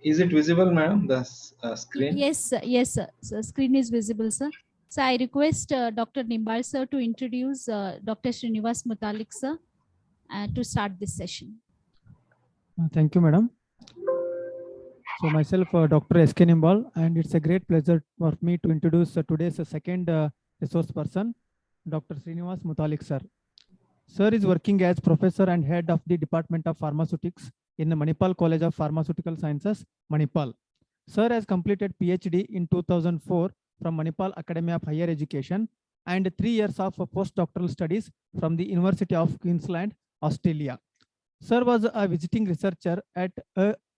Is it visible, madam, the screen? Yes, sir. Yes, sir. So screen is visible, sir. So I request Dr. Nimbal sir to introduce Dr. Srinivas Mutalik sir to start this session. Thank you, madam. So myself, Dr. S.K. Nimbal, and it's a great pleasure for me to introduce today's second resource person, Dr. Srinivas Mutalik sir. Sir is working as professor and head of the Department of Pharmaceutics in the Manipal College of Pharmaceutical Sciences, Manipal. Sir has completed PhD in 2004 from Manipal Academy of Higher Education and 3 years of postdoctoral studies from the University of Queensland, Australia. Sir was a visiting researcher at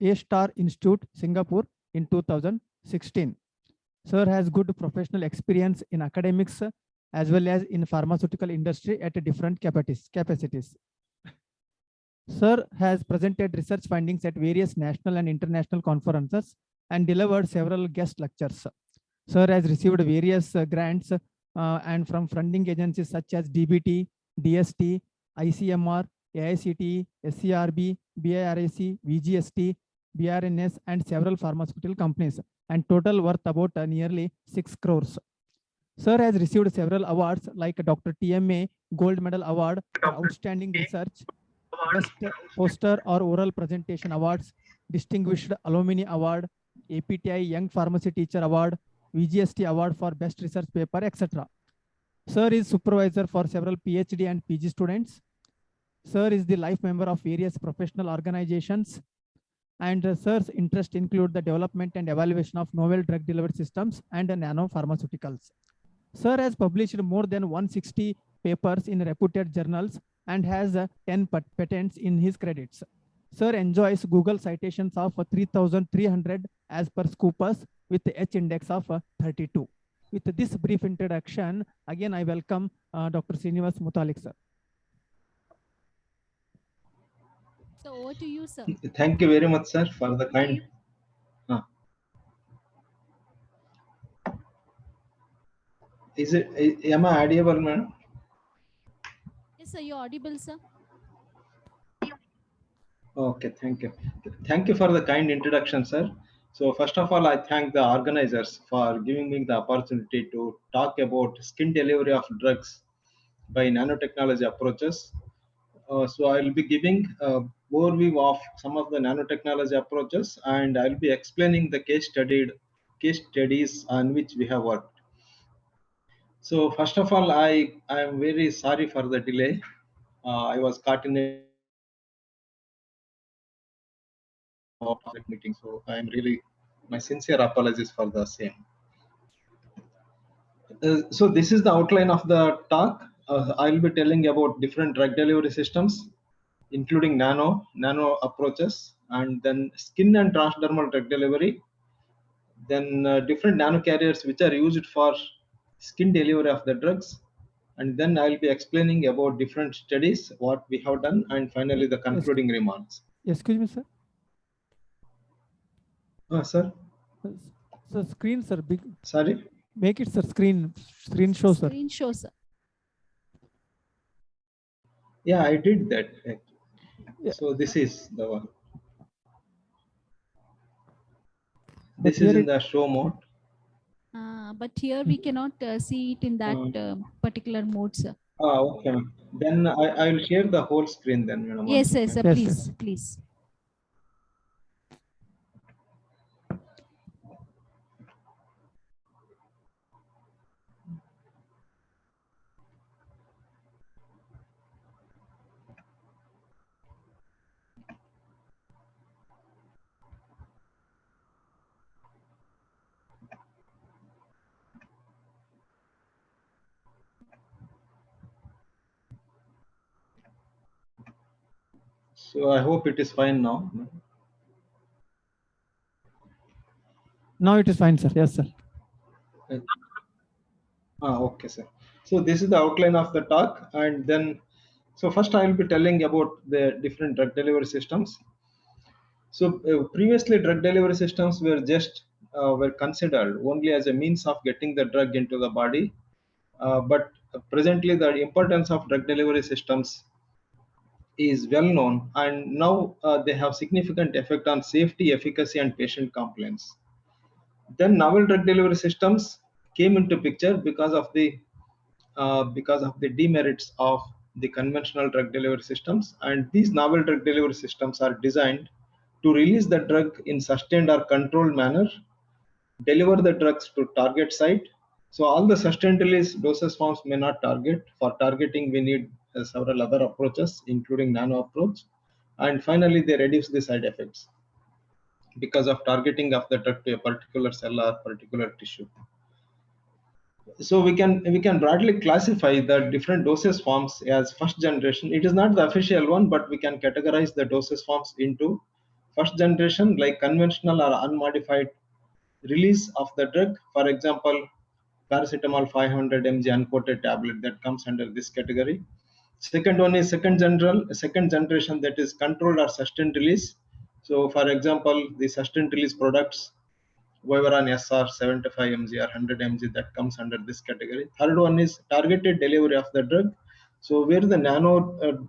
A-Star Institute, Singapore in 2016. Sir has good professional experience in academics as well as in pharmaceutical industry at different capacities. Sir has presented research findings at various national and international conferences and delivered several guest lectures. Sir has received various grants and from funding agencies such as DBT, DST, ICMR, AICTE, SCRB, BIRAC, VGST, BRNS, and several pharmaceutical companies, and total worth about nearly 6 crores. Sir has received several awards like Dr. TMA Gold Medal Award for Outstanding Research, Best Poster or Oral Presentation Awards, Distinguished Alumni Award, APTI Young Pharmacy Teacher Award, VGST Award for Best Research Paper, etc. Sir is supervisor for several PhD and PG students. Sir is the life member of various professional organizations. And Sir's interests include the development and evaluation of novel drug delivery systems and nanopharmaceuticals. Sir has published more than 160 papers in reputed journals and has 10 patents in his credits. Sir enjoys Google citations of 3,300 as per Scopus with the H index of 32. With this brief introduction, again I welcome Dr. Srinivas Mutalik sir. So over to you, sir. Thank you very much, sir, for the kind. Am I audible, madam? Yes, sir, you're audible, sir. Okay, thank you. Thank you for the kind introduction, sir. So first of all, I thank the organizers for giving me the opportunity to talk about skin delivery of drugs by nanotechnology approaches. So I'll be giving a overview of some of the nanotechnology approaches, and I'll be explaining the case studies on which we have worked. So first of all, I am very sorry for the delay. I was caught in a meeting, so I am really my sincere apologies for the same. So this is the outline of the talk. I will be telling about different drug delivery systems, including nano approaches, and then skin and transdermal drug delivery, then different nano carriers which are used for skin delivery of the drugs, and then I will be explaining about different studies, what we have done, and finally the concluding remarks. Excuse me, sir. Sir. So screen, sir. Big. Sorry. Make it, sir. Screen show, sir. Screen show, sir. Yeah, I did that. Yeah. So this is the one. This is in the show mode. But here we cannot see it in that particular mode, sir. Okay. Then I will share the whole screen then. Yes, yes, sir. Please, please. So I hope it is fine now. Now it is fine, sir. Yes, sir. Okay, sir. So this is the outline of the talk, and then, so first I will be telling about the different drug delivery systems. So previously drug delivery systems were just were considered only as a means of getting the drug into the body. But presently, the importance of drug delivery systems is well known, and now they have significant effect on safety, efficacy, and patient compliance. Then novel drug delivery systems came into picture because of the demerits of the conventional drug delivery systems, and these novel drug delivery systems are designed to release the drug in sustained or controlled manner, deliver the drugs to target site. So all the sustained release dosage forms may not target. For targeting, we need several other approaches, including nano approach. And finally, they reduce the side effects because of targeting of the drug to a particular cell or particular tissue. So we can broadly classify the different dosage forms as first generation. It is not the official one, but we can categorize the dosage forms into first generation, like conventional or unmodified release of the drug. For example, paracetamol 500 mg uncoated tablet, that comes under this category. Second one is second generation, that is controlled or sustained release. So for example, the sustained release products Vivaran SR 75 mg or 100 mg, that comes under this category. Third one is targeted delivery of the drug. So where the nano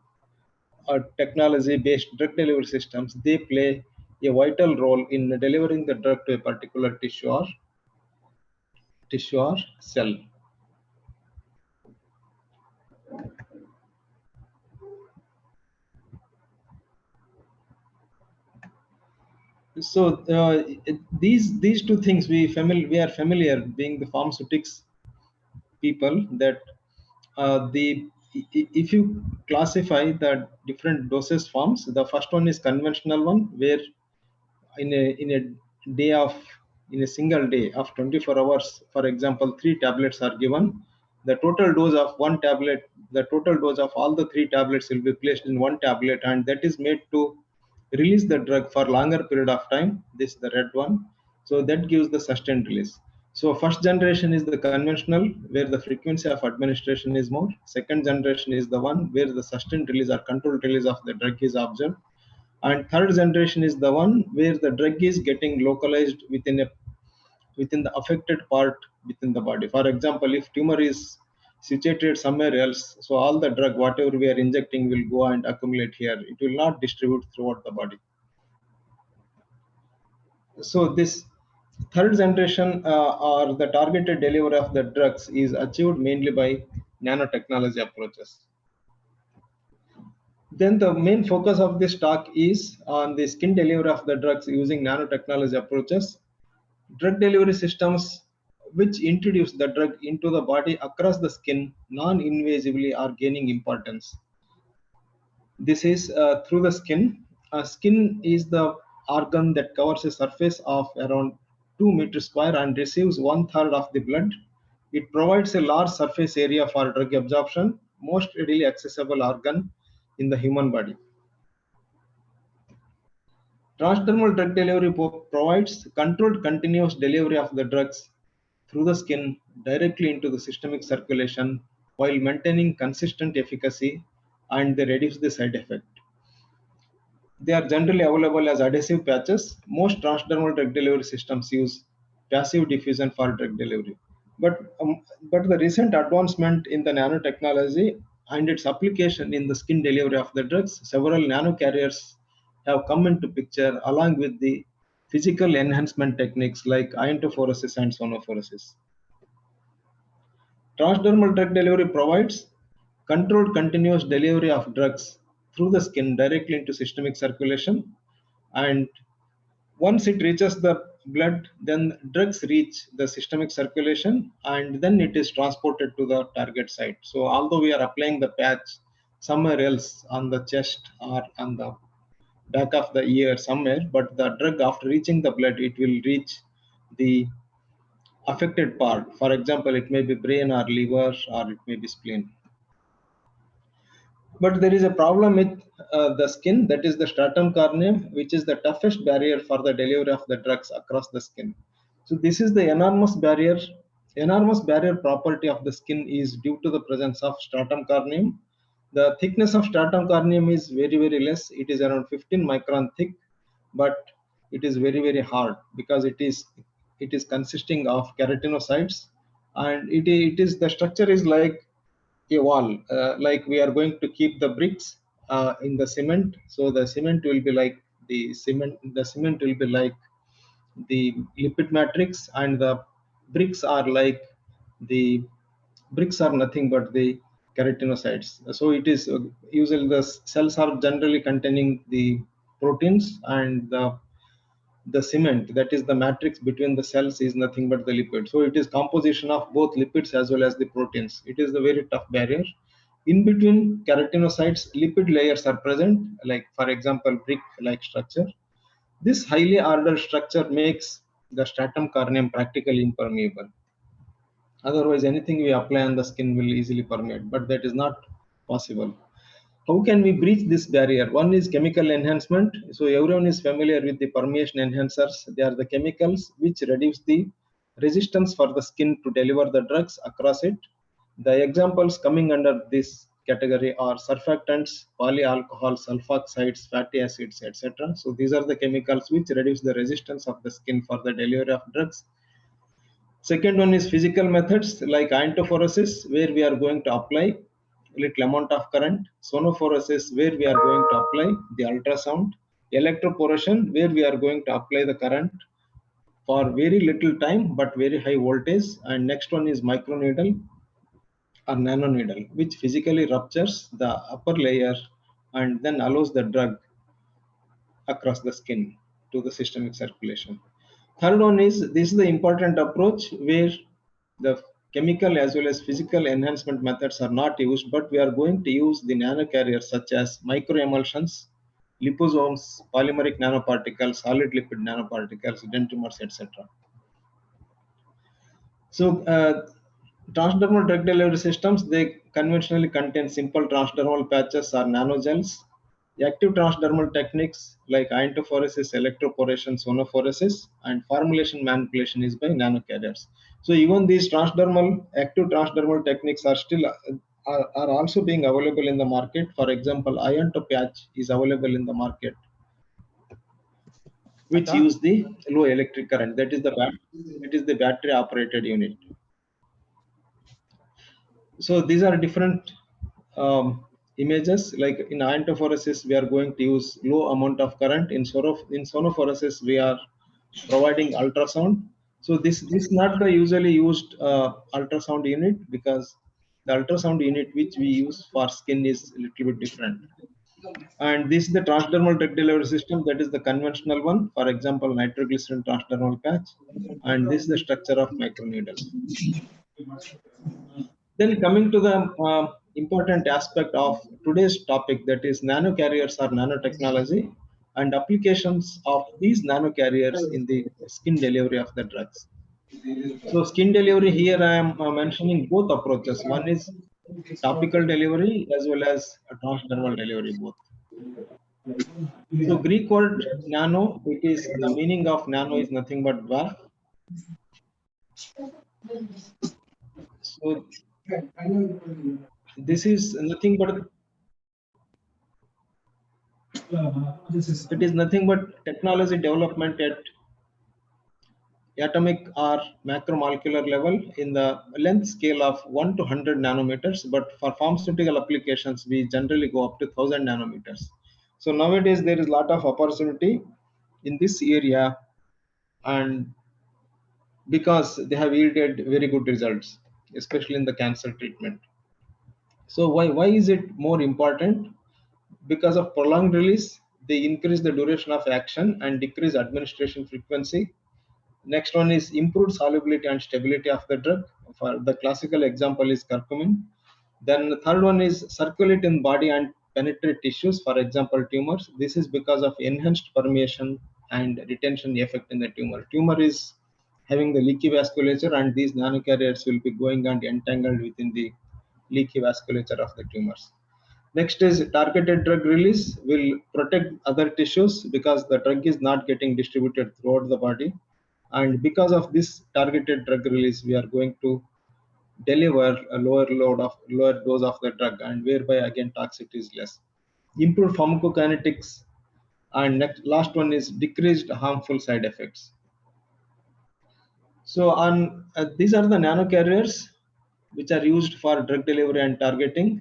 technology based drug delivery systems, they play a vital role in delivering the drug to a particular tissue or cell. So these two things we are familiar, being the pharmaceutics people, that if you classify the different dosage forms, the first one is conventional one, where in a single day of 24 hours, for example, 3 tablets are given. The total dose of one tablet, the total dose of all the 3 tablets will be placed in one tablet, and that is made to release the drug for longer period of time. This is the red one. So that gives the sustained release. So first generation is the conventional, where the frequency of administration is more. Second generation is the one where the sustained release or controlled release of the drug is observed. And third generation is the one where the drug is getting localized within the affected part within the body. For example, if tumor is situated somewhere else, so all the drug, whatever we are injecting, will go and accumulate here. It will not distribute throughout the body. So this third generation or the targeted delivery of the drugs is achieved mainly by nanotechnology approaches. Then the main focus of this talk is on the skin delivery of the drugs using nanotechnology approaches. Drug delivery systems which introduce the drug into the body across the skin non-invasively are gaining importance. This is through the skin. Skin is the organ that covers a surface of around 2 meters square and receives 1/3 of the blood. It provides a large surface area for drug absorption, most readily accessible organ in the human body. Transdermal drug delivery provides controlled continuous delivery of the drugs through the skin directly into the systemic circulation while maintaining consistent efficacy, and they reduce the side effect. They are generally available as adhesive patches. Most transdermal drug delivery systems use passive diffusion for drug delivery. But the recent advancement in the nanotechnology and its application in the skin delivery of the drugs, several nanocarriers have come into picture along with the physical enhancement techniques like iontophoresis and sonophoresis. Transdermal drug delivery provides controlled continuous delivery of drugs through the skin directly into systemic circulation, and once it reaches the blood, then drugs reach the systemic circulation and then it is transported to the target site. So although we are applying the patch somewhere else on the chest or on the back of the ear somewhere, but the drug after reaching the blood, it will reach the affected part. For example, it may be brain or liver or it may be spleen. But there is a problem with the skin, that is the stratum corneum, which is the toughest barrier for the delivery of the drugs across the skin. So this is the enormous barrier. Enormous barrier property of the skin is due to the presence of stratum corneum. The thickness of stratum corneum is very, very less. It is around 15 micron thick, but it is very, very hard because it is it is consisting of keratinocytes, and it is the structure is like a wall, like we are going to keep the bricks in the cement. So the cement will be like the cement will be like the lipid matrix, and the bricks are like the bricks are nothing but the keratinocytes. So it is usually the cells are generally containing the proteins, and the cement, that is the matrix between the cells, is nothing but the lipid. So it is composition of both lipids as well as the proteins. It is a very tough barrier. In between keratinocytes, lipid layers are present, like for example brick like structure. This highly ordered structure makes the stratum corneum practically impermeable. Otherwise, anything we apply on the skin will easily permeate, but that is not possible. How can we breach this barrier? One is chemical enhancement. So everyone is familiar with the permeation enhancers. They are the chemicals which reduce the resistance for the skin to deliver the drugs across it. The examples coming under this category are surfactants, polyalcohol, sulfoxides, fatty acids, etc. So these are the chemicals which reduce the resistance of the skin for the delivery of drugs. Second one is physical methods like iontophoresis, where we are going to apply little amount of current. Sonophoresis, where we are going to apply the ultrasound. Electroporation, where we are going to apply the current for very little time but very high voltage. And next one is microneedle or nanoneedle, which physically ruptures the upper layer and then allows the drug across the skin to the systemic circulation. Third one is, this is the important approach where the chemical as well as physical enhancement methods are not used, but we are going to use the nanocarriers such as microemulsions, liposomes, polymeric nanoparticles, solid lipid nanoparticles, dendrimers, etc. So transdermal drug delivery systems, they conventionally contain simple transdermal patches or nanogels. Active transdermal techniques like iontophoresis, electroporation, sonophoresis, and formulation manipulation is by nanocarriers. So even these active transdermal techniques are still are also being available in the market. For example, iontopatch is available in the market, which use the low electric current. That is the battery operated unit. So these are different images. Like in iontophoresis, we are going to use low amount of current. In sonophoresis, we are providing ultrasound. So this is not the usually used ultrasound unit, because the ultrasound unit which we use for skin is a little bit different. And this is the transdermal drug delivery system, that is the conventional one. For example, nitroglycerin transdermal patch, and this is the structure of microneedle. Then coming to the important aspect of today's topic, that is nanocarriers or nanotechnology and applications of these nanocarriers in the skin delivery of the drugs. So skin delivery, here I am mentioning both approaches. One is topical delivery as well as a transdermal delivery, both. So Greek word nano, it is the meaning of nano is nothing but dwarf. So this is nothing but it is nothing but technology development at atomic or macromolecular level in the length scale of 1 to 100 nanometers. But for pharmaceutical applications, we generally go up to 1000 nanometers. So nowadays there is a lot of opportunity in this area, and because they have yielded very good results, especially in the cancer treatment. So why is it more important? Because of prolonged release, they increase the duration of action and decrease administration frequency. Next one is improved solubility and stability of the drug. For the classical example is curcumin. Then the third one is circulate in body and penetrate tissues, for example tumors. This is because of enhanced permeation and retention effect in the tumor. Tumor is having the leaky vasculature, and these nanocarriers will be going and entangled within the leaky vasculature of the tumors. Next is targeted drug release, will protect other tissues because the drug is not getting distributed throughout the body. And because of this targeted drug release, we are going to deliver a lower dose of the drug, and whereby again toxicity is less. Improved pharmacokinetics, and last one is decreased harmful side effects. So on these are the nanocarriers which are used for drug delivery and targeting.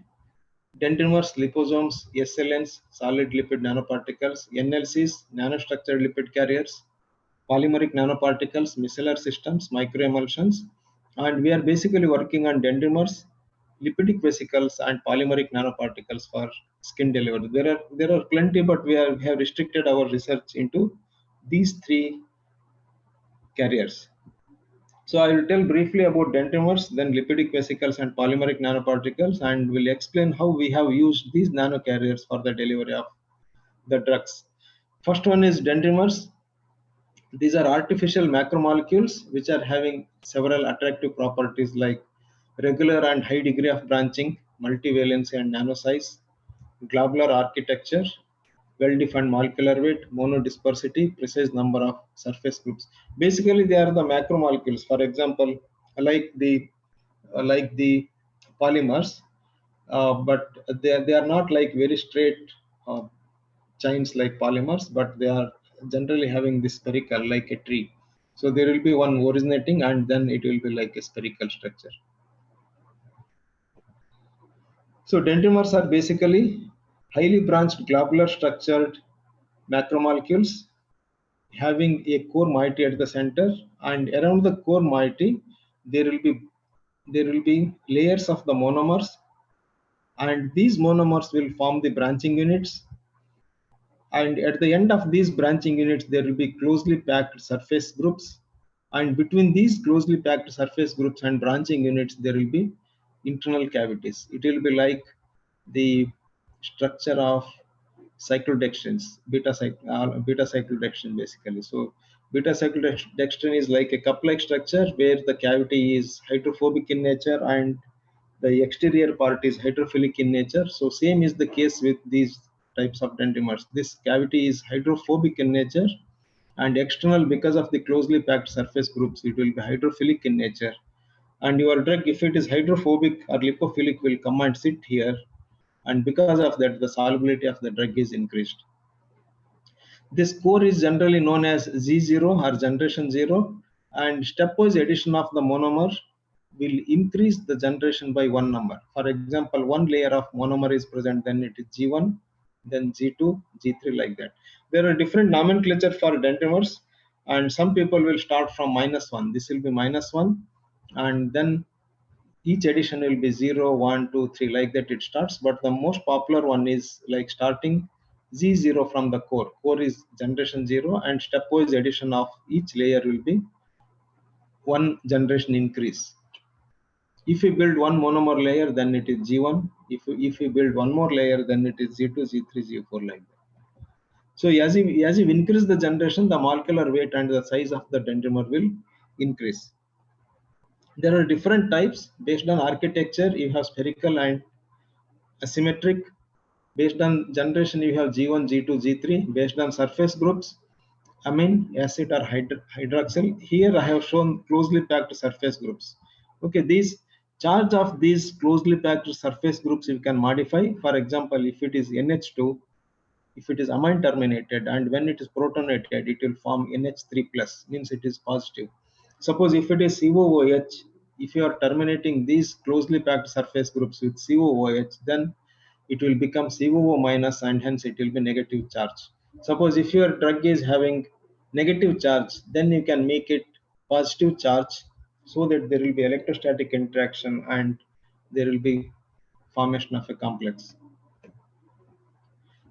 Dendrimers, liposomes, SLNs, solid lipid nanoparticles, NLCs, nanostructured lipid carriers, polymeric nanoparticles, micellar systems, microemulsions, and we are basically working on dendrimers, lipidic vesicles, and polymeric nanoparticles for skin delivery. There are plenty, but we have restricted our research into these three carriers. So I will tell briefly about dendrimers, then lipidic vesicles and polymeric nanoparticles, and will explain how we have used these nanocarriers for the delivery of the drugs. First one is dendrimers. These are artificial macromolecules which are having several attractive properties like regular and high degree of branching, multivalency and nanosize, globular architecture, well-defined molecular weight, monodispersity, precise number of surface groups. Basically, they are the macromolecules. For example, like the polymers, but they are not like very straight uh, chains like polymers, but they are generally having this spherical like a tree. So there will be one originating, and then it will be like a spherical structure. So dendrimers are basically highly branched globular structured macromolecules having a core moiety at the center, and around the core moiety there will be layers of the monomers, and these monomers will form the branching units, and at the end of these branching units there will be closely packed surface groups, and between these closely packed surface groups and branching units there will be internal cavities. It will be like the structure of cyclodextrins, beta cyclodextrin basically. So beta cyclodextrin is like a cup-like structure where the cavity is hydrophobic in nature and the exterior part is hydrophilic in nature. So same is the case with these types of dendrimers. This cavity is hydrophobic in nature, and external, because of the closely packed surface groups, it will be hydrophilic in nature. And your drug, if it is hydrophobic or lipophilic, will come and sit here, and because of that the solubility of the drug is increased. This core is generally known as Z0 or generation 0, and stepwise addition of the monomer will increase the generation by one number. For example, one layer of monomer is present, then it is G1, then G2, G3, like that. There are different nomenclature for dendrimers, and some people will start from -1. This will be -1, and then each addition will be 0, 1, 2, 3, like that it starts. But the most popular one is like starting Z0 from the core. Core is generation 0, and stepwise addition of each layer will be one generation increase. If we build one monomer layer, then it is G1. If we build one more layer, then it is Z2, Z3, Z4, like that. So as you increase the generation, the molecular weight and the size of the dendrimer will increase. There are different types based on architecture. You have spherical and asymmetric. Based on generation, you have G1, G2, G3. Based on surface groups, amine, acid, or hydroxyl. Here I have shown closely packed surface groups. Okay, these charge of these closely packed surface groups you can modify. For example, if it is NH2, if it is amine terminated, and when it is protonated, it will form NH3 plus, means it is positive. Suppose if it is COOH, if you are terminating these closely packed surface groups with COOH, then it will become COO minus, and hence it will be negative charge. Suppose if your drug is having negative charge, then you can make it positive charge, so that there will be electrostatic interaction and there will be formation of a complex.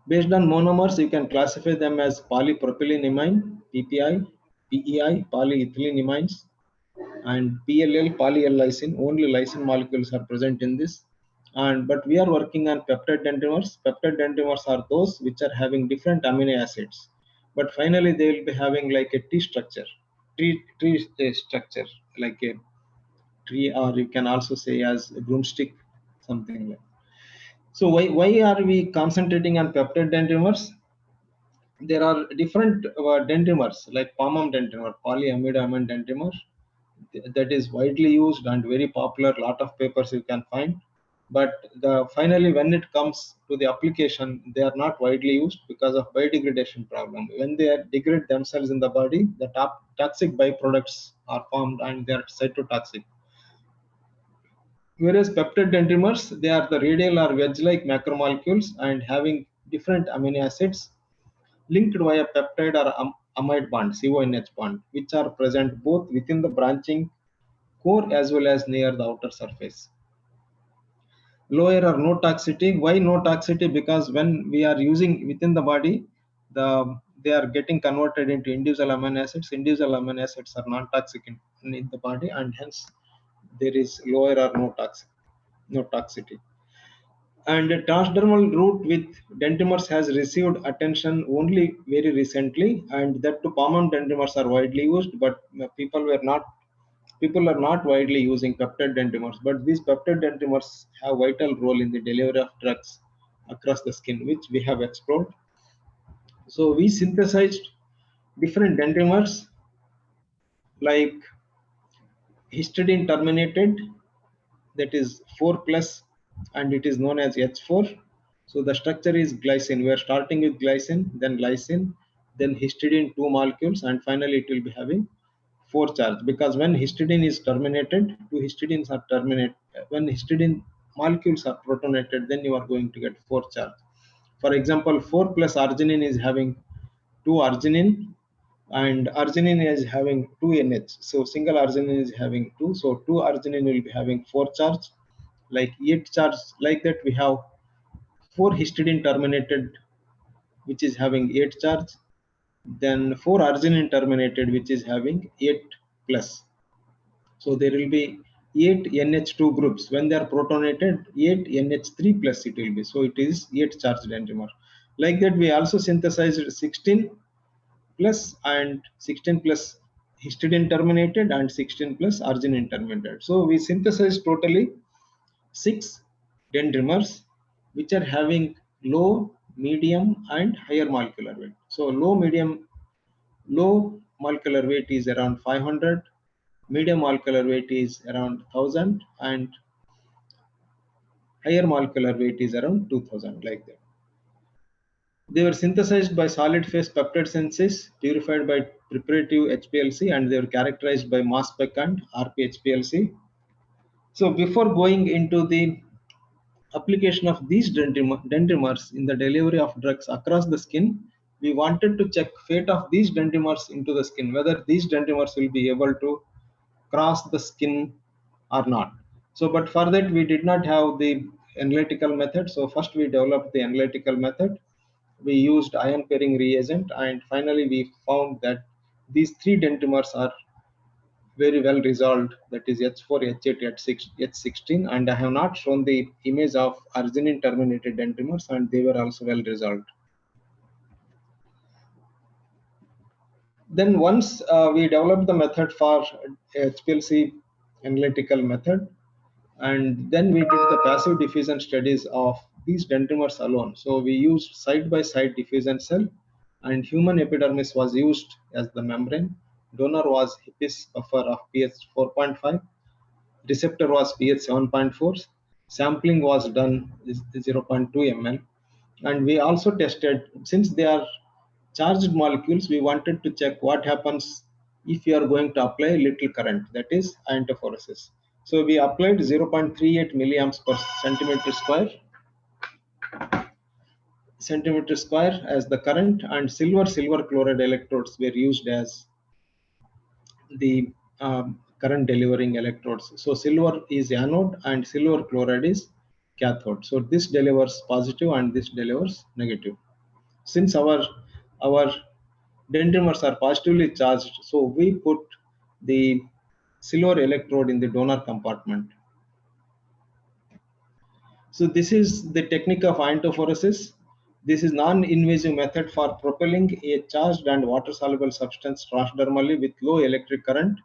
Based on monomers, you can classify them as polypropylenimine, PPI, PEI, polyethylenimines, and PLL, polyl-lysine. Only lysine molecules are present in this. But we are working on peptide dendrimers. Peptide dendrimers are those which are having different amino acids, but finally they will be having like a T structure, tree structure, like a tree, or you can also say as a broomstick, something like. So why are we concentrating on peptide dendrimers? There are different dendrimers like palmum dendrimer, polyamidoamine dendrimer, that is widely used and very popular. Lot of papers you can find. But finally, when it comes to the application, they are not widely used because of biodegradation problem. When they degrade themselves in the body, the toxic byproducts are formed and they are cytotoxic. Whereas peptide dendrimers, they are the radial or wedge-like macromolecules and having different amino acids linked via peptide or amide bond, CONH bond, which are present both within the branching core as well as near the outer surface. Lower or no toxicity. Why no toxicity? Because when we are using within the body, they are getting converted into individual amino acids. Individual amino acids are non-toxic in the body, and hence there is lower or no toxicity. And a transdermal route with dendrimers has received attention only very recently, and that too common dendrimers are widely used, but people are not widely using peptide dendrimers. But these peptide dendrimers have vital role in the delivery of drugs across the skin, which we have explored. So we synthesized different dendrimers like histidine terminated, that is 4 plus, and it is known as H4. So the structure is glycine. We are starting with glycine, then lysine, then histidine 2 molecules, and finally it will be having 4 charge, because when histidine is terminated, 2 histidines are terminated. When histidine molecules are protonated, then you are going to get 4 charge. For example, 4 plus arginine is having 2 arginine, and arginine is having 2 NH. So single arginine is having 2. So 2 arginine will be having 4 charge, like 8 charge. Like that, we have 4 histidine terminated, which is having 8 charge. Then 4 arginine terminated, which is having 8 plus. So there will be 8 NH2 groups. When they are protonated, 8 NH3 plus it will be. So it is 8 charged enantiomer. Like that, we also synthesized 16 plus and 16 plus histidine terminated and 16 plus arginine terminated. So we synthesized totally 6 dendrimers, which are having low, medium, and higher molecular weight. So low molecular weight is around 500, medium molecular weight is around 1000, and higher molecular weight is around 2000, like that. They were synthesized by solid phase peptide synthesis, purified by preparative HPLC, and they were characterized by mass spec and RP-HPLC. So before going into the application of these dendrimers in the delivery of drugs across the skin, we wanted to check fate of these dendrimers into the skin, whether these dendrimers will be able to cross the skin or not. So, but for that we did not have the analytical method. So first we developed the analytical method. We used ion pairing reagent, and finally we found that these 3 dendrimers are very well resolved, that is H4, H8, H16, and I have not shown the image of arginine terminated dendrimers, and they were also well resolved. Then once we developed the method for HPLC analytical method, and then we did the passive diffusion studies of these dendrimers alone. So we used side-by-side diffusion cell, and human epidermis was used as the membrane. Donor was HIPIS buffer of pH 4.5. Receptor was pH 7.4. Sampling was done 0.2 ml. And we also tested, since they are charged molecules, we wanted to check what happens if you are going to apply little current, that is iontophoresis. So we applied 0.38 milliamps per centimeter square as the current, and silver chloride electrodes were used as the current delivering electrodes. So silver is anode and silver chloride is cathode. So this delivers positive and this delivers negative. Since our dendrimers are positively charged, so we put the silver electrode in the donor compartment. So this is the technique of iontophoresis. This is non-invasive method for propelling a charged and water-soluble substance transdermally with low electric current.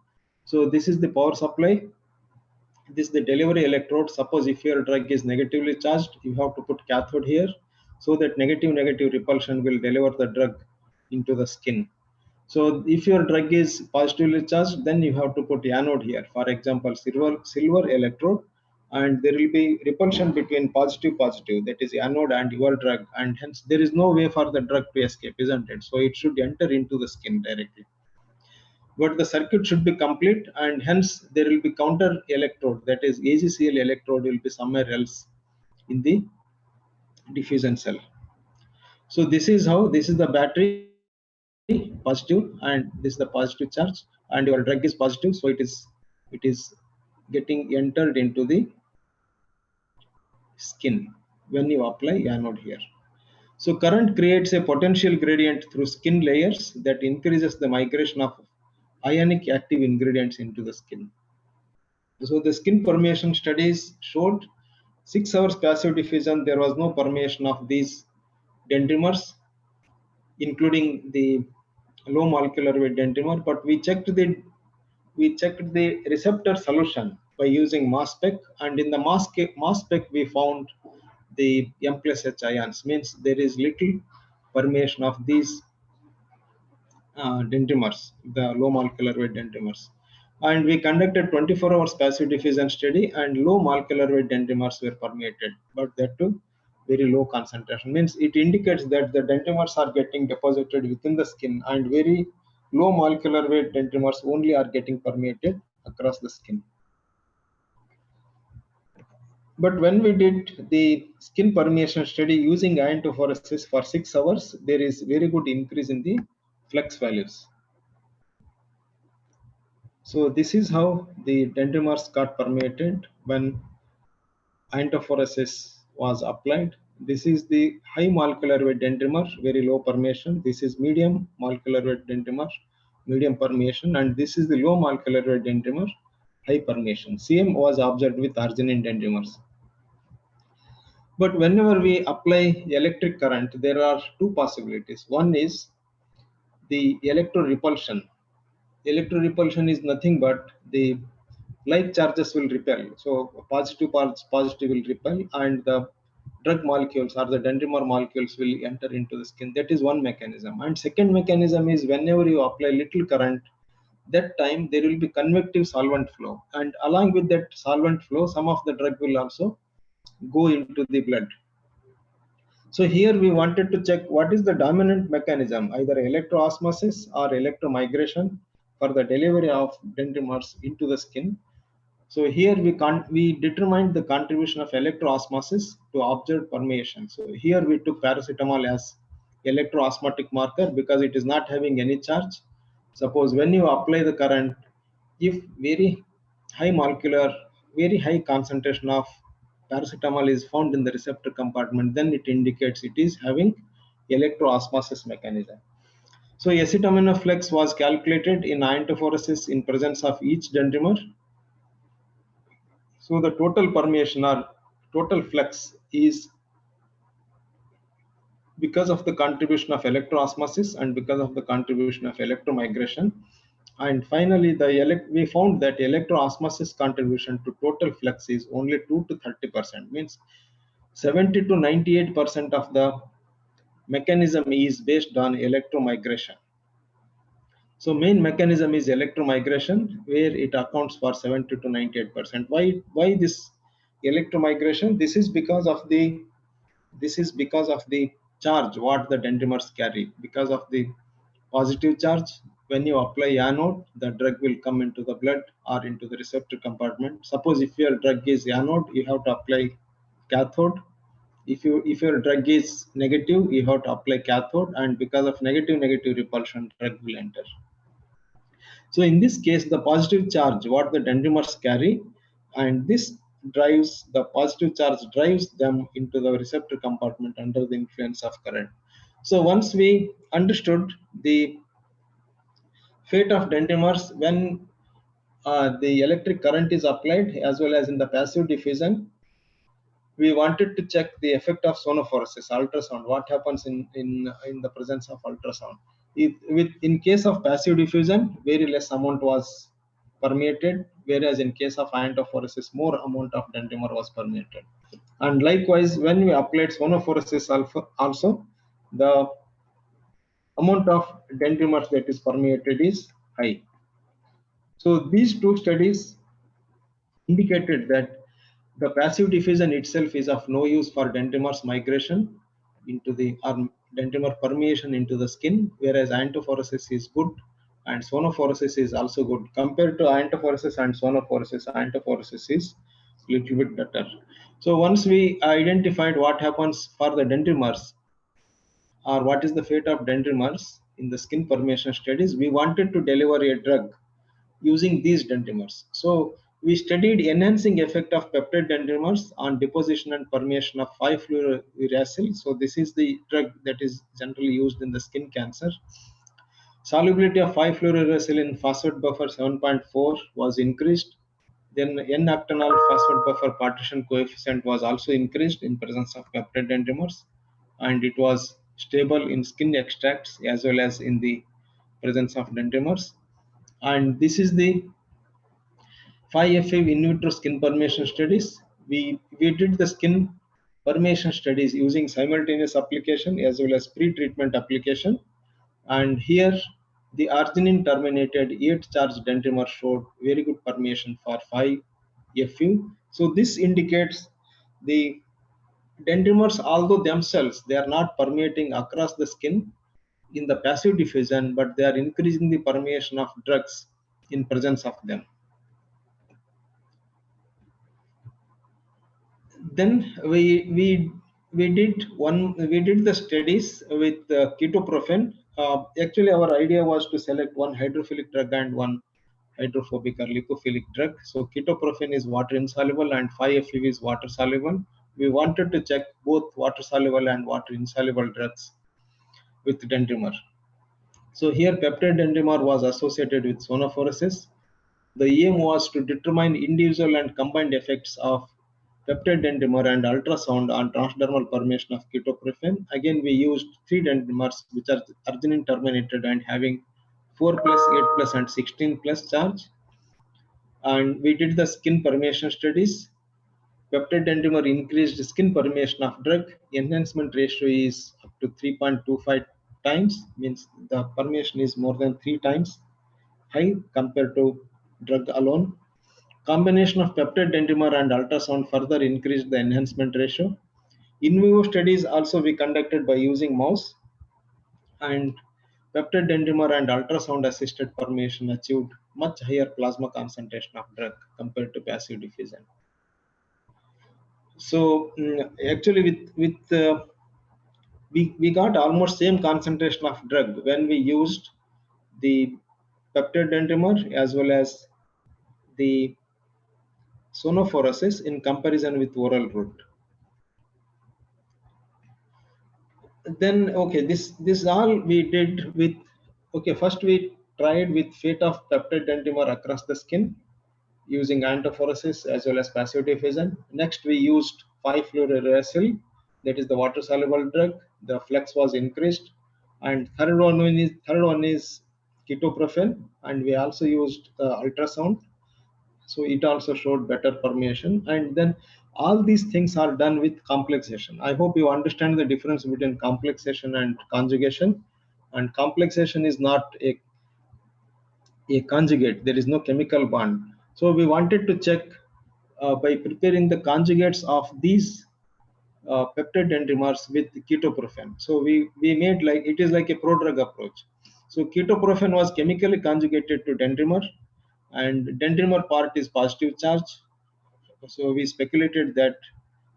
So this is the power supply. This is the delivery electrode. Suppose if your drug is negatively charged, you have to put cathode here, so that negative repulsion will deliver the drug into the skin. So if your drug is positively charged, then you have to put anode here. For example, silver electrode, and there will be repulsion between positive, that is anode and your drug, and hence there is no way for the drug to escape, isn't it? So it should enter into the skin directly. But the circuit should be complete, and hence there will be counter electrode, that is AgCl electrode will be somewhere else in the diffusion cell. So this is how, this is the battery positive, and this is the positive charge, and your drug is positive, so it is getting entered into the skin when you apply anode here. So current creates a potential gradient through skin layers that increases the migration of ionic active ingredients into the skin. So the skin permeation studies showed 6 hours passive diffusion, there was no permeation of these dendrimers, including the low molecular weight dendrimer, but we checked the receptor solution by using mass spec, and in the mass spec we found the M+H ions, means there is little permeation of these dendrimers, the low molecular weight dendrimers. And we conducted 24 hours passive diffusion study, and low molecular weight dendrimers were permeated, but that too very low concentration, means it indicates that the dendrimers are getting deposited within the skin, and very low molecular weight dendrimers only are getting permeated across the skin. But when we did the skin permeation study using iontophoresis for 6 hours, there is very good increase in the flux values. So this is how the dendrimers got permeated when iontophoresis was applied. This is the high molecular weight dendrimer, very low permeation. This is medium molecular weight dendrimer, medium permeation, and this is the low molecular weight dendrimer, high permeation. Same was observed with arginine dendrimers. But whenever we apply electric current, there are two possibilities. One is the electrorepulsion. Electrorepulsion is nothing but the like charges will repel. So positive parts positive will repel, and the drug molecules or the dendrimer molecules will enter into the skin. That is one mechanism. And second mechanism is whenever you apply little current, that time there will be convective solvent flow, and along with that solvent flow, some of the drug will also go into the blood. So here we wanted to check what is the dominant mechanism, either electroosmosis or electromigration for the delivery of dendrimers into the skin. So here we determined the contribution of electroosmosis to observed permeation. So here we took paracetamol as electroosmotic marker because it is not having any charge. Suppose when you apply the current, if very high concentration of paracetamol is found in the receptor compartment, then it indicates it is having electroosmosis mechanism. So acetaminophen was calculated in iontophoresis in presence of each dendrimer. So the total permeation or total flux is because of the contribution of electroosmosis and because of the contribution of electromigration. And finally, we found that electroosmosis contribution to total flux is only 2 to 30%, means 70 to 98% of the mechanism is based on electromigration. So main mechanism is electromigration, where it accounts for 70 to 98%. Why this electromigration? This is because of the charge what the dendrimers carry. Because of the positive charge, when you apply anode, the drug will come into the blood or into the receptor compartment. Suppose if your drug is anode, you have to apply cathode. If your drug is negative, you have to apply cathode, and because of negative repulsion, drug will enter. So in this case, the positive charge what the dendrimers carry, and this drives the positive charge drives them into the receptor compartment under the influence of current. So once we understood the fate of dendrimers when the electric current is applied as well as in the passive diffusion, we wanted to check the effect of sonophoresis, ultrasound, what happens in the presence of ultrasound. In case of passive diffusion, very less amount was permeated, whereas in case of iontophoresis, more amount of dendrimer was permeated. And likewise, when we applied sonophoresis also, the amount of dendrimers that is permeated is high. So these two studies indicated that The passive diffusion itself is of no use for dendrimers migration into the or dendrimer permeation into the skin, whereas iontophoresis is good and sonophoresis is also good. Compared to iontophoresis and sonophoresis, iontophoresis is little bit better. So once we identified what happens for the dendrimers, or what is the fate of dendrimers in the skin permeation studies, we wanted to deliver a drug using these dendrimers. So we studied enhancing effect of peptide dendrimers on deposition and permeation of 5-fluorouracil. So this is the drug that is generally used in the skin cancer. Solubility of 5-fluorouracil in phosphate buffer 7.4 was increased. Then N-octanol phosphate buffer partition coefficient was also increased in presence of peptide dendrimers, and it was stable in skin extracts as well as in the presence of dendrimers. And this is the 5FA in vitro skin permeation studies. We did the skin permeation studies using simultaneous application as well as pre-treatment application. And here the arginine terminated 8 charge dendrimer showed very good permeation for 5FU. So this indicates the dendrimers, although themselves they are not permeating across the skin in the passive diffusion, but they are increasing the permeation of drugs in presence of them. Then we did the studies with ketoprofen. Actually, our idea was to select one hydrophilic drug and one hydrophobic or lipophilic drug. So ketoprofen is water insoluble and 5-FeV is water soluble. We wanted to check both water soluble and water insoluble drugs with dendrimer. So here peptide dendrimer was associated with sonophoresis. The aim was to determine individual and combined effects of peptide dendrimer and ultrasound on transdermal permeation of ketoprofen. Again, we used 3 dendrimers which are arginine terminated and having 4+, 8+, and 16+ charge. And we did the skin permeation studies. Peptide dendrimer increased skin permeation of drug. Enhancement ratio is up to 3.25 times, means the permeation is more than 3 times high compared to drug alone. Combination of peptide dendrimer and ultrasound further increased the enhancement ratio. In vivo studies also we conducted by using mouse, and peptide dendrimer and ultrasound assisted permeation achieved much higher plasma concentration of drug compared to passive diffusion. So actually we got almost same concentration of drug when we used the peptide dendrimer as well as the sonophoresis in comparison with oral route. Then okay, this all we did with, okay, first we tried with fate of peptide dendrimer across the skin using iontophoresis as well as passive diffusion. Next we used 5-fluorouracil, that is the water soluble drug. The flux was increased. And third one is ketoprofen, and we also used ultrasound, so it also showed better permeation. And then all these things are done with complexation. I hope you understand the difference between complexation and conjugation. And complexation is not a conjugate, there is no chemical bond. So we wanted to check by preparing the conjugates of these peptide dendrimers with ketoprofen. So we made like, it is like a prodrug approach. So ketoprofen was chemically conjugated to dendrimer, and dendrimer part is positive charge. So we speculated that,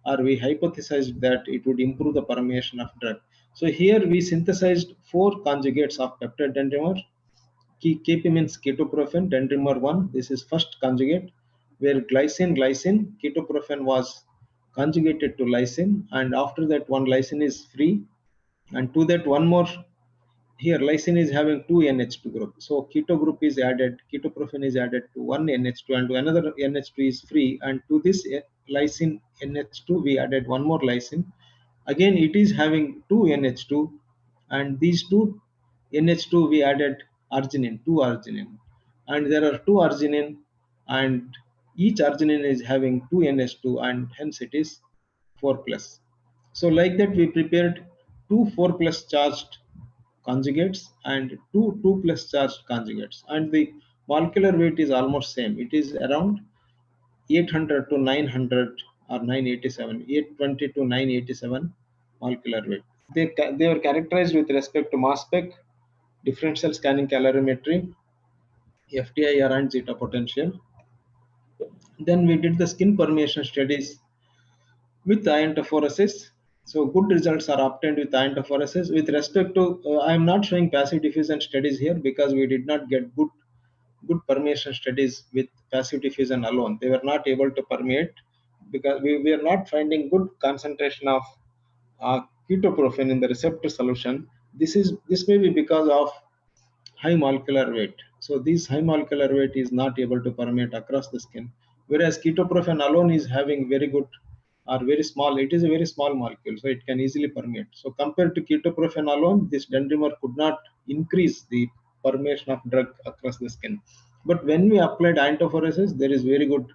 or we hypothesized that it would improve the permeation of drug. So here we synthesized 4 conjugates of peptide dendrimer. KP means ketoprofen, dendrimer 1. This is first conjugate, where glycine, ketoprofen was conjugated to lysine, and after that one lysine is free, and to that one more, here lysine is having 2 NH2 group. So keto group is added, ketoprofen is added to one NH2, and another NH2 is free, and to this lysine NH2 we added one more lysine. Again it is having 2 NH2, and these 2 NH2 we added arginine, 2 arginine, and there are 2 arginine, and each arginine is having 2 NH2, and hence it is 4+. So like that we prepared 2 4+ charged conjugates and 2 2+ charged conjugates, and the molecular weight is almost same. It is around 800 to 900 or 987, 820 to 987 molecular weight. They were characterized with respect to mass spec, differential scanning calorimetry, FTIR and zeta potential. Then we did the skin permeation studies with iontophoresis. So good results are obtained with iontophoresis. With respect to, I am not showing passive diffusion studies here because we did not get good permeation studies with passive diffusion alone. They were not able to permeate because we are not finding good concentration of ketoprofen in the receptor solution. This may be because of high molecular weight. So this high molecular weight is not able to permeate across the skin, whereas ketoprofen alone is having very good or very small. It is a very small molecule, so it can easily permeate. So compared to ketoprofen alone, this dendrimer could not increase the permeation of drug across the skin. But when we applied iontophoresis, there is very good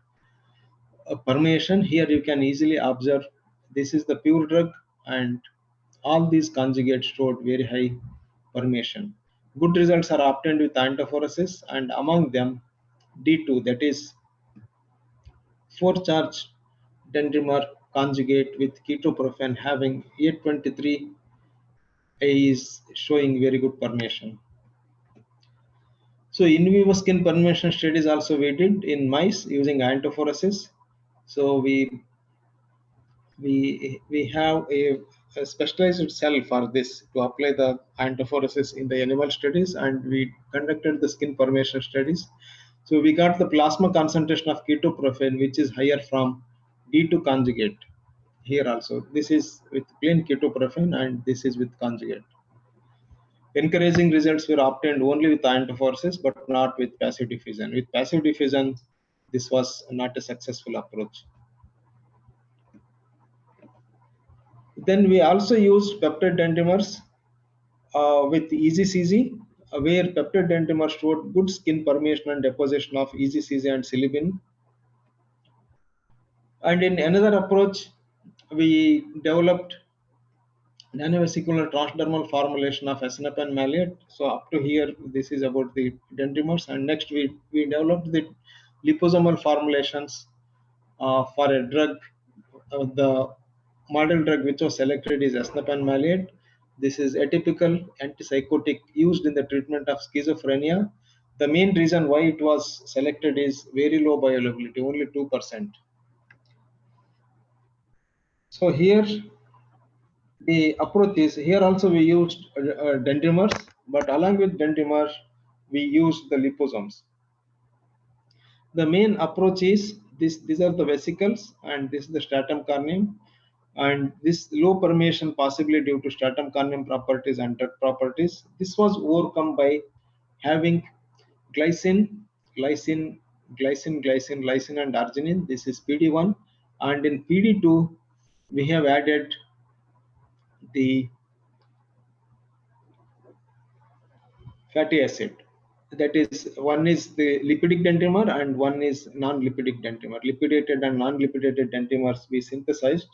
permeation. Here you can easily observe this is the pure drug, and all these conjugates showed very high permeation. Good results are obtained with iontophoresis, and among them D2, that is 4 charge dendrimer conjugate with ketoprofen having 823 is showing very good permeation. So in vivo skin permeation studies also we did in mice using iontophoresis. So we have a specialized cell for this to apply the iontophoresis in the animal studies, and we conducted the skin permeation studies. So we got the plasma concentration of ketoprofen, which is higher from D2 conjugate. Here also, this is with plain ketoprofen and this is with conjugate. Encouraging results were obtained only with iontophoresis, but not with passive diffusion. With passive diffusion, this was not a successful approach. Then we also used peptide dendrimers with EGCG, where peptide dendrimers showed good skin permeation and deposition of EGCG and silibin. And in another approach, we developed nanovesicular transdermal formulation of SNP malate. So up to here, this is about the dendrimers. And next, we developed the liposomal formulations for a drug. The model drug which was selected is SNP malate. This is atypical antipsychotic used in the treatment of schizophrenia. The main reason why it was selected is very low bioavailability, only 2%. So here the approach is, here also we used dendrimers, but along with dendrimers, we used the liposomes. The main approach is this: these are the vesicles, and this is the stratum corneum, and this low permeation possibly due to stratum corneum properties and drug properties. This was overcome by having glycine, and arginine. This is PD1, and in PD2 we have added the fatty acid. That is, one is the lipidic dendrimer and one is non-lipidic dendrimer. Lipidated and non-lipidated dendrimers we synthesized,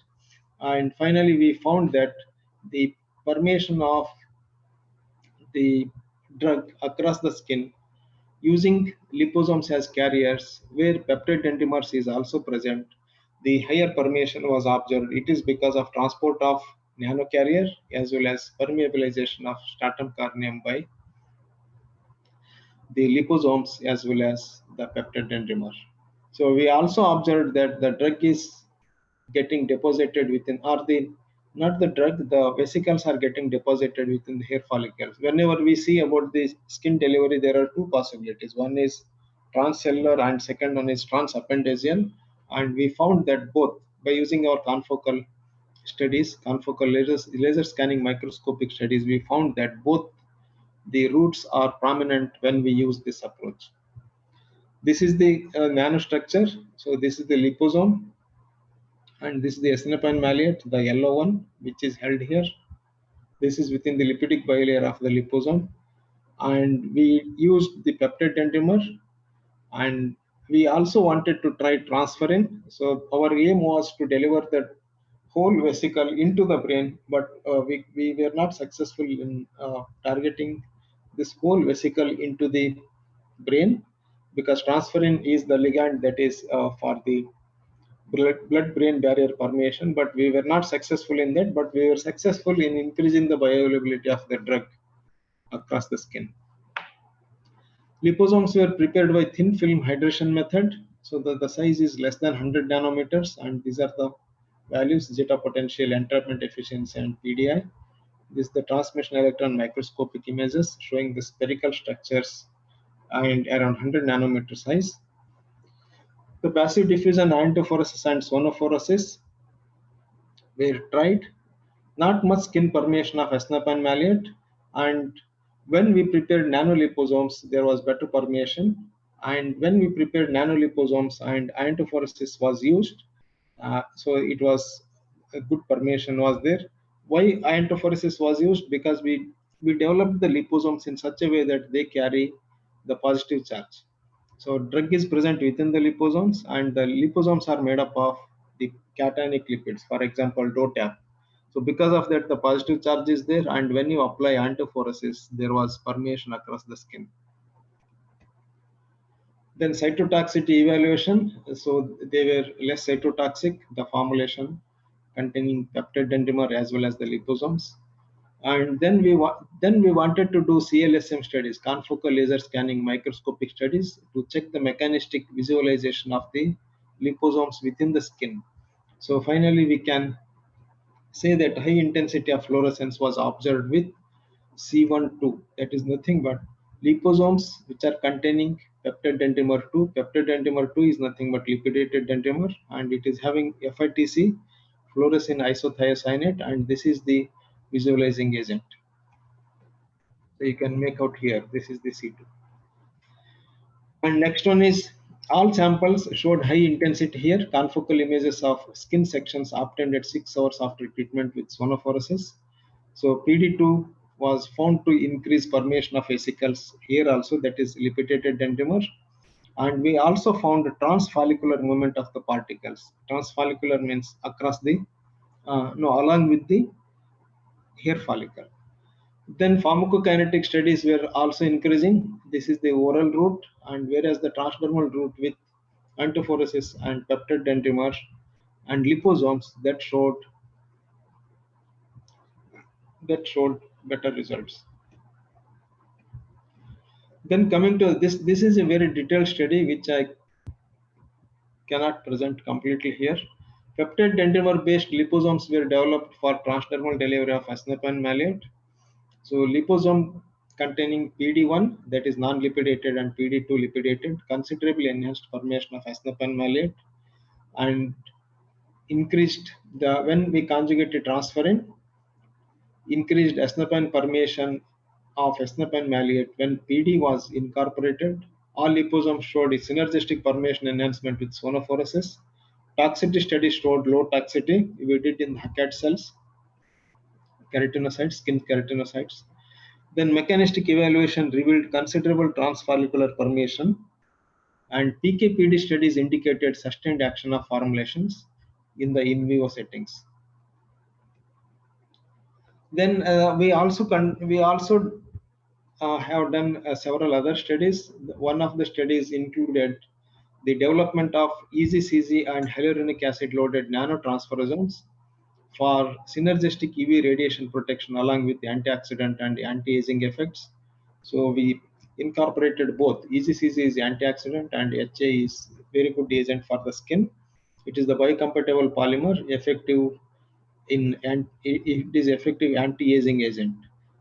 and finally we found that the permeation of the drug across the skin using liposomes as carriers, where peptide dendrimers is also present, the higher permeation was observed. It is because of transport of nanocarrier as well as permeabilization of stratum corneum by the liposomes as well as the peptide dendrimer. So we also observed that the drug is getting deposited within, or the not the drug, the vesicles are getting deposited within the hair follicles. Whenever we see about the skin delivery, there are two possibilities. One is transcellular and second one is transappendageal. And we found that both by using our confocal studies, confocal laser scanning microscopic studies, we found that both the roots are prominent when we use this approach. This is the nanostructure. So this is the liposome, and this is the SNP malate, the yellow one, which is held here. This is within the lipidic bilayer of the liposome, and we used the peptide dendrimer, and we also wanted to try transferrin. So our aim was to deliver the whole vesicle into the brain, but we were not successful in targeting this whole vesicle into the brain. because transferrin is the ligand that is for the blood-brain barrier permeation, but we were not successful in that, but we were successful in increasing the bioavailability of the drug across the skin. Liposomes were prepared by thin film hydration method, so the size is less than 100 nanometers, and these are the values: zeta potential, entrapment efficiency, and PDI. This is the transmission electron microscopic images showing the spherical structures and around 100 nanometer size. The passive diffusion iontophoresis and sonophoresis were tried. Not much skin permeation of SNP and malleate, and when we prepared nanoliposomes, there was better permeation. And when we prepared nanoliposomes and iontophoresis was used, so it was a good permeation was there. Why iontophoresis was used? Because we developed the liposomes in such a way that they carry the positive charge. So drug is present within the liposomes, and the liposomes are made up of the cationic lipids, for example, DOTAP. So because of that, the positive charge is there, and when you apply iontophoresis, there was permeation across the skin. Then cytotoxicity evaluation. So they were less cytotoxic, the formulation containing peptide dendrimer as well as the liposomes. And then we wanted to do CLSM studies, confocal laser scanning microscopic studies, to check the mechanistic visualization of the liposomes within the skin. So finally, we can say that high intensity of fluorescence was observed with C12. That is nothing but liposomes which are containing peptide dendrimer 2. Peptide dendrimer 2 is nothing but lipidated dendrimer, and it is having FITC, fluorescein isothiocyanate, and this is the visualizing agent. So you can make out here, this is the C2. And next one is all samples showed high intensity here, confocal images of skin sections obtained at 6 hours after treatment with sonophoresis. So PD2 was found to increase permeation of vesicles here also, that is lipidated dendrimer. And we also found transfollicular movement of the particles. Transfollicular means across the, along with the hair follicle. Then pharmacokinetic studies were also increasing. This is the oral route, and whereas the transdermal route with iontophoresis and peptide dendrimer and liposomes that showed better results. Then coming to this is a very detailed study which I cannot present completely here. Peptide dendrimer based liposomes were developed for transdermal delivery of SNP and malleate. So liposome containing PD1, that is non-lipidated, and PD2 lipidated, considerably enhanced formation of SNP and malleate, and increased when we conjugated transferrin, increased SNP permeation of SNP and malleate when PD was incorporated. All liposomes showed a synergistic permeation enhancement with sonophoresis. Toxicity studies showed low toxicity. We did in Hackett cells, keratinocytes, skin keratinocytes. Then mechanistic evaluation revealed considerable transfollicular permeation, and PK/PD studies indicated sustained action of formulations in the in vivo settings. Then we also have done several other studies. One of the studies included the development of EZCZ and hyaluronic acid loaded nanotransferasomes for synergistic UV radiation protection along with the antioxidant and anti-aging effects. So we incorporated both. EZCZ is antioxidant and HA is very good agent for the skin. It is the biocompatible polymer, effective and it is effective anti-aging agent.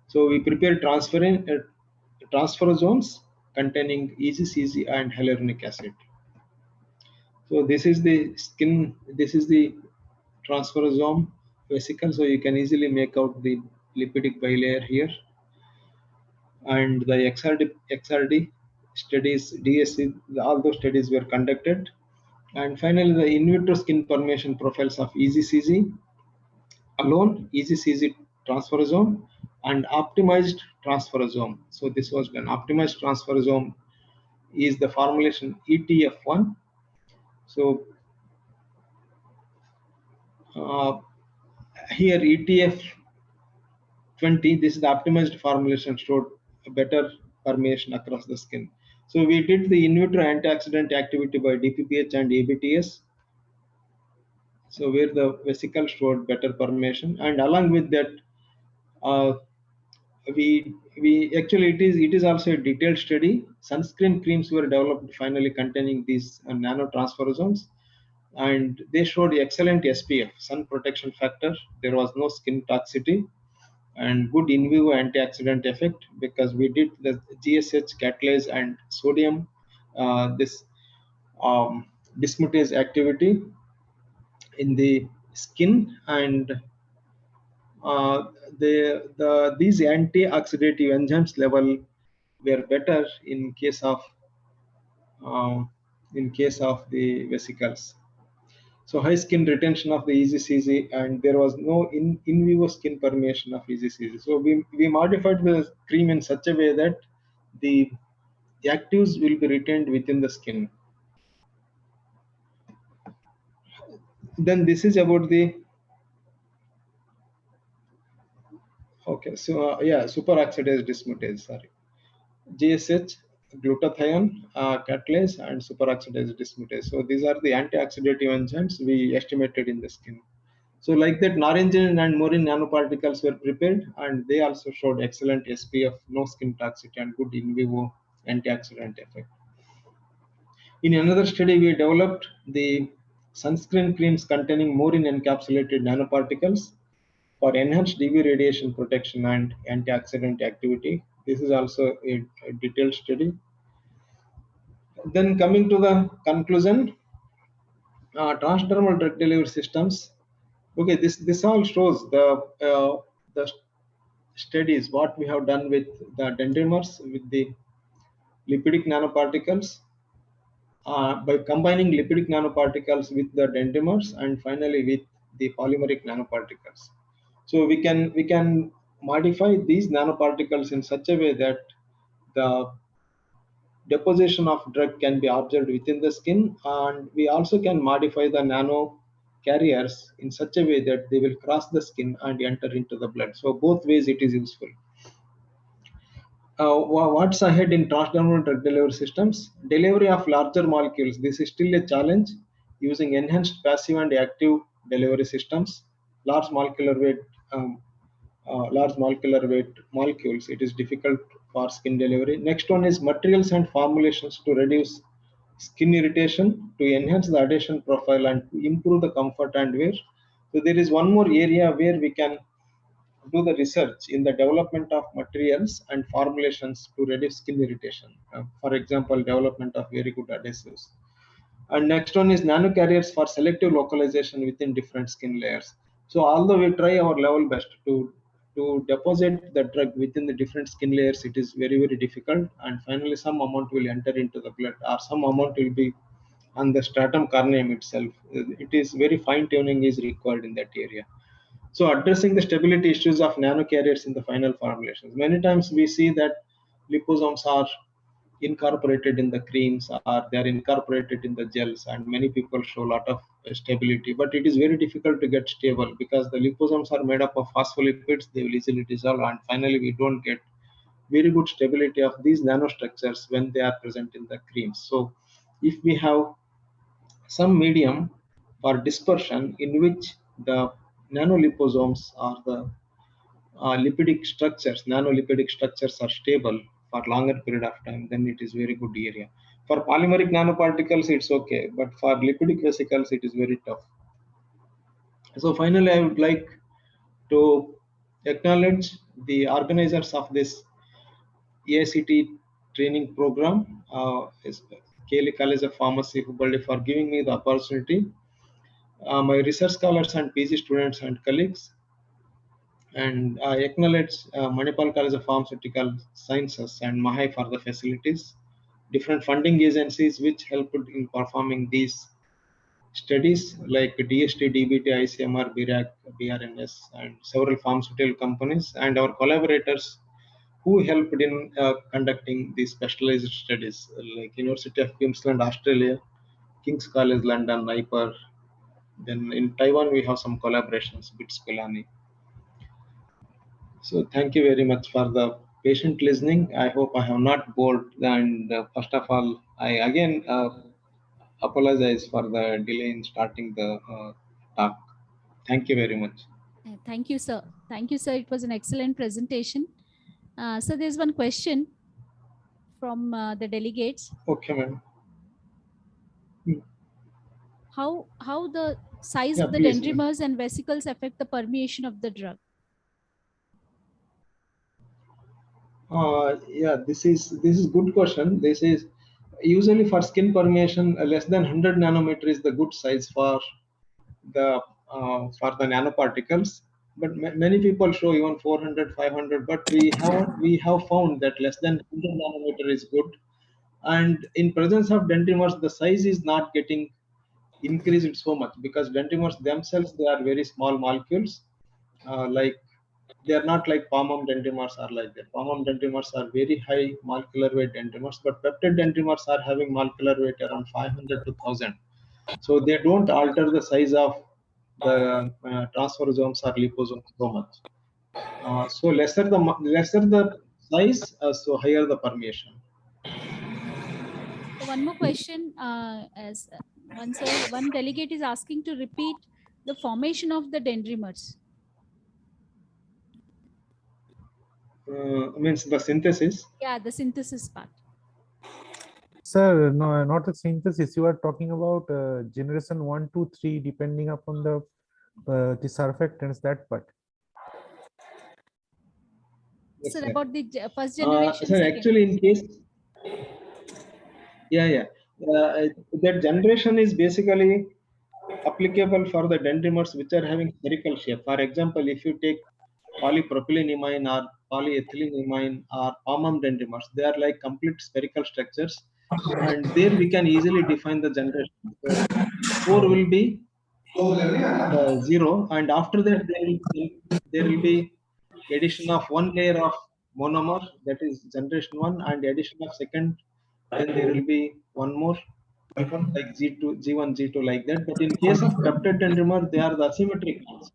So we prepared transferasomes containing EZCZ and hyaluronic acid. So this is the skin, this is the transferosome vesicle, so you can easily make out the lipidic bilayer here. And the XRD studies, DSC, all those studies were conducted. And finally, the in vitro skin permeation profiles of EZCZ alone, EZCZ transferosome, and optimized transferosome. So this was done. Optimized transferosome is the formulation ETF1. So here ETF20, this is the optimized formulation, showed a better permeation across the skin. So we did the in vitro antioxidant activity by DPPH and ABTS. So where the vesicle showed better permeation, and along with that, uh, we actually it is also a detailed study. Sunscreen creams were developed finally containing these nanotransferasomes, and they showed excellent SPF, sun protection factor. There was no skin toxicity and good in vivo antioxidant effect because we did the GSH catalase and sodium this dismutase activity in the skin, and uh, these antioxidative enzymes level were better um, in case of the vesicles. So high skin retention of the EGCG, and there was no in vivo skin permeation of EGCG. So we modified the cream in such a way that the actives will be retained within the skin. Then this is about the superoxidase dismutase. Sorry, GSH, glutathione, catalase, and superoxidase dismutase. So these are the antioxidative enzymes we estimated in the skin. So like that, naringenin and morin nanoparticles were prepared, and they also showed excellent SPF, no skin toxicity, and good in vivo antioxidant effect. In another study, we developed the sunscreen creams containing morin encapsulated nanoparticles for enhanced UV radiation protection and antioxidant activity. This is also a detailed study. Then coming to the conclusion, transdermal drug delivery systems. Okay, this all shows the studies what we have done with the dendrimers with the lipidic nanoparticles, by combining lipidic nanoparticles with the dendrimers, and finally with the polymeric nanoparticles. So we can modify these nanoparticles in such a way that the deposition of drug can be observed within the skin, and we also can modify the nano carriers in such a way that they will cross the skin and enter into the blood. So both ways it is useful. What's ahead in transdermal drug delivery systems? Delivery of larger molecules. This is still a challenge using enhanced passive and active delivery systems. Large molecular weight, molecules. It is difficult for skin delivery. Next one is materials and formulations to reduce skin irritation, to enhance the adhesion profile, and to improve the comfort and wear. So there is one more area where we can do the research in the development of materials and formulations to reduce skin irritation. For example, development of very good adhesives. And next one is nanocarriers for selective localization within different skin layers. So although we try our level best to deposit the drug within the different skin layers, it is very difficult. And finally, some amount will enter into the blood, or some amount will be on the stratum corneum itself. It is very fine tuning is required in that area. So addressing the stability issues of nanocarriers in the final formulations. Many times we see that liposomes are incorporated in the creams, or they are incorporated in the gels, and many people show a lot of stability, but it is very difficult to get stable because the liposomes are made up of phospholipids. They will easily dissolve, and finally we don't get very good stability of these nanostructures when they are present in the creams. So if we have some medium for dispersion in which the nanoliposomes or the nanolipidic structures are stable for longer period of time, then it is very good area. For polymeric nanoparticles, it's okay, but for lipidic vesicles, it is very tough. So finally, I would like to acknowledge the organizers of this AICT training program, Kelly College of Pharmacy, Hubballi, for giving me the opportunity. My research scholars and PG students and colleagues, and I acknowledge Manipal College of Pharmaceutical Sciences and MAHAI for the facilities, different funding agencies which helped in performing these studies like DST, DBT, ICMR, BRAC, BRNS, and several pharmaceutical companies, and our collaborators who helped in conducting these specialized studies like University of Queensland, Australia, King's College London, NIPER. Then in Taiwan, we have some collaborations, BITS Pilani. So thank you very much for the patient listening. I hope I have not bored. And first of all, I again apologize for the delay in starting the talk. Thank you very much. Thank you, sir. Thank you, sir. It was an excellent presentation. So there's one question from the delegates. Okay, ma'am. How the size Yeah, of the please, ma'am. dendrimers and vesicles affect the permeation of the drug? Yeah, this is good question. This is usually for skin permeation, less than 100 nanometer is the good size the for the nanoparticles. But many people show even 400, 500. But we have found that less than 100 nanometer is good. And in presence of dendrimers, the size is not getting increased so much because dendrimers themselves, they are very small molecules. Like they are not like palmum dendrimers are like that. Palmum dendrimers are very high molecular weight dendrimers, but peptide dendrimers are having molecular weight around 500 to 1000. So they don't alter the size of the transferosomes or liposomes so much. So lesser the size, so higher the permeation. So one more question, as one delegate is asking to repeat the formation of the dendrimers. Means the synthesis. Yeah, the synthesis part. Sir, no, not the synthesis. You are talking about generation 1, 2, 3, depending upon the surfactants, that part. Yes, Sir, sir. about the first generation. Sir, second. actually, in case, yeah. That generation is basically applicable for the dendrimers which are having spherical shape. For example, if you take polypropylenimine or polyethylenimine or palmum dendrimers, they are like complete spherical structures, and there we can easily define the generation. So 4 will be 0, and after that there will be addition of one layer of monomer, that is generation 1, and addition of second, then there will be one more like G2, G1, G2 like that. But in case of peptide dendrimer, they are the asymmetric ones.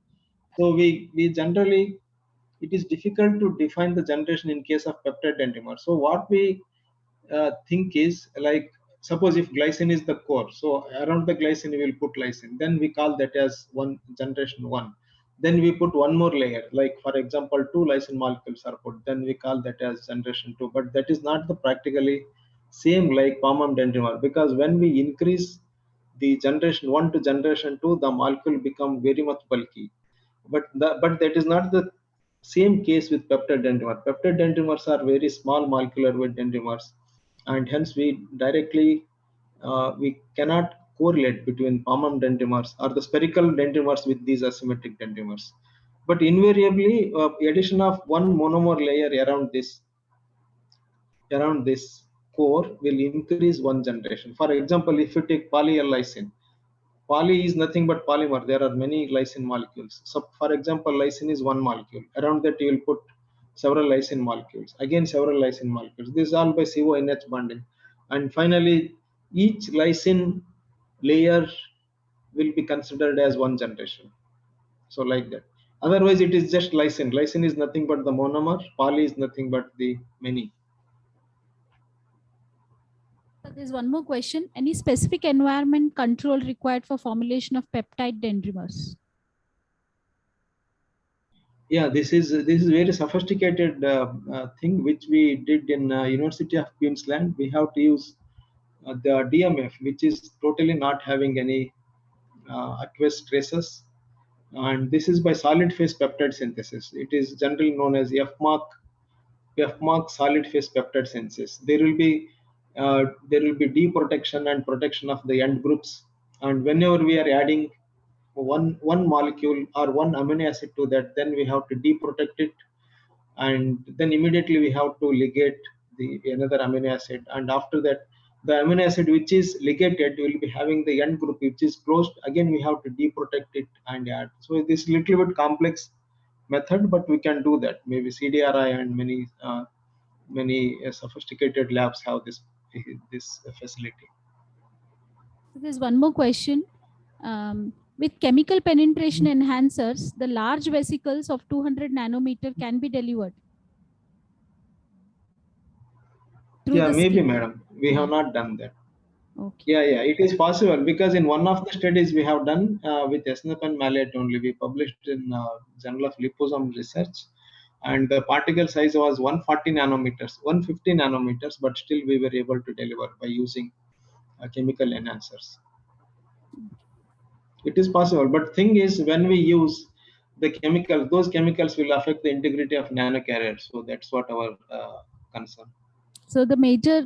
So we generally, it is difficult to define the generation in case of peptide dendrimer. So what we think is, like, suppose if glycine is the core, so around the glycine we will put lysine, then we call that as one generation 1. Then we put one more layer, like for example 2 lysine molecules are put, then we call that as generation 2. But that is not the practically same like palmum dendrimer, because when we increase the generation 1 to generation 2, the molecule become very much bulky. But that is not the same case with peptide dendrimer. Peptide dendrimers are very small molecular weight dendrimers, and hence we directly we cannot correlate between palmum dendrimers or the spherical dendrimers with these asymmetric dendrimers. But invariably, addition of one monomer layer around this core will increase one generation. For example, if you take poly-L-lysine, poly is nothing but polymer. There are many lysine molecules. So, for example, lysine is one molecule. Around that, you will put several lysine molecules. Again, several lysine molecules. This is all by CONH bonding. And finally, each lysine layer will be considered as one generation. So, like that. Otherwise, it is just lysine. Lysine is nothing but the monomer. Poly is nothing but the many. There's one more question. Any specific environment control required for formulation of peptide dendrimers? Yeah, this is very sophisticated thing which we did in University of Queensland. We have to use the DMF, which is totally not having any aqueous traces, and this is by solid phase peptide synthesis. It is generally known as FMARC solid phase peptide synthesis. There will be deprotection and protection of the end groups, and whenever we are adding one molecule or one amino acid to that, then we have to deprotect it, and then immediately we have to ligate the another amino acid, and after that the amino acid which is ligated will be having the end group which is closed. Again, we have to deprotect it and add. So this little bit complex method, but we can do that. Maybe CDRI and many sophisticated labs have this facility. There's one more question. With chemical penetration enhancers, the large vesicles of 200 nanometer can be delivered. through Yeah, the maybe, skin? madam. We have not done that. Okay. Yeah, it is possible because in one of the studies we have done with esnapen malate only, we published in Journal of Liposome Research, and the particle size was 140 nanometers, 150 nanometers, but still we were able to deliver by using chemical enhancers. It is possible, but thing is when we use the chemicals, those chemicals will affect the integrity of nanocarriers. So that's what our concern. So the major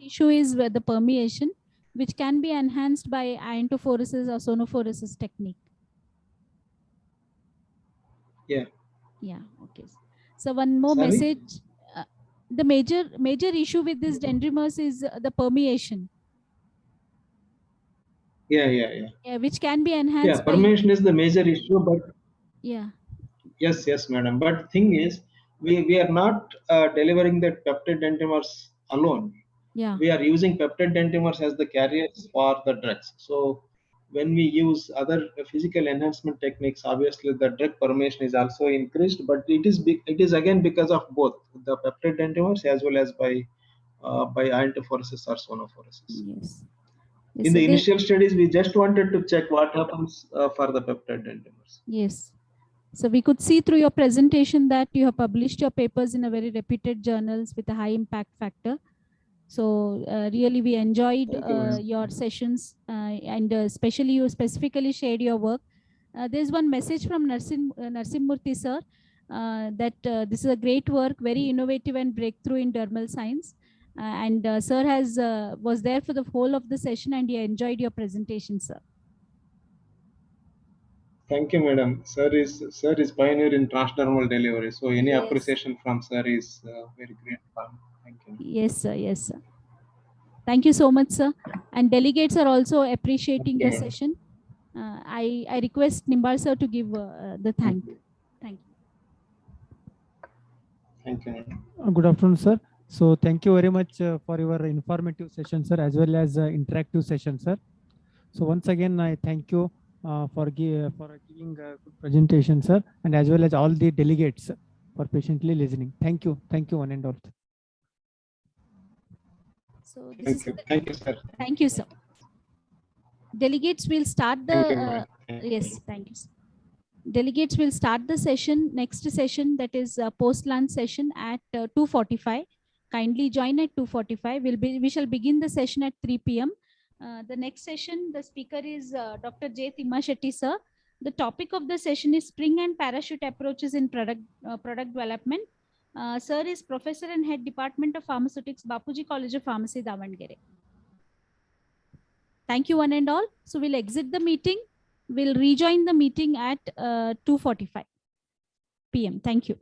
issue is where the permeation, which can be enhanced by iontophoresis or sonophoresis technique. Yeah. Yeah. Okay. So one more Sorry? message. The major issue with this dendrimers is the permeation. Yeah. Which can be Yeah, enhanced by. permeation is the major issue, but Yeah. yes, madam. But thing is, we are not delivering the peptide dentamers alone. Yeah. We are using peptide dentamers as the carriers for the drugs. So when we use other physical enhancement techniques, obviously the drug permeation is also increased, but it is again because of both the peptide dentamers as well as by iontophoresis or sonophoresis. Yes. In the initial studies, we just wanted to check what happens for the peptide dentamers. Yes. So we could see through your presentation that you have published your papers in a very reputed journals with a high impact factor. So really we enjoyed your sessions and especially you specifically shared your work. There's one message from Narsimurthy sir that this is a great work, very innovative and breakthrough in dermal science. And sir was there for the whole of the session and he enjoyed your presentation, sir. Thank you, madam. Sir is pioneer in transdermal delivery. So any appreciation from sir is very great. Thank you. Yes, sir. Yes, sir. Thank you so much, sir. And delegates are also appreciating the session. I request Nimbal sir to give the thank you. Thank you. Good afternoon, sir. So thank you very much for your informative session, sir, as well as interactive session, sir. So once again, I thank you for giving a good presentation, sir, and as well as all the delegates for patiently listening. Thank you, one and all. So this thank you, sir. Thank you, sir. Delegates will start the yes, thank you, sir. Delegates will start the session, next session, that is post-lunch session at 2:45. Kindly join at 2:45. We shall begin the session at 3 p.m. The next session, the speaker is Dr. J. Thimma Shetty, sir. The topic of the session is spring and parachute approaches in product development. Sir is Professor and Head Department of Pharmaceutics, Bapuji College of Pharmacy, Davangere. Thank you, one and all. So we'll exit the meeting. We'll rejoin the meeting at 2:45 p.m. Thank you.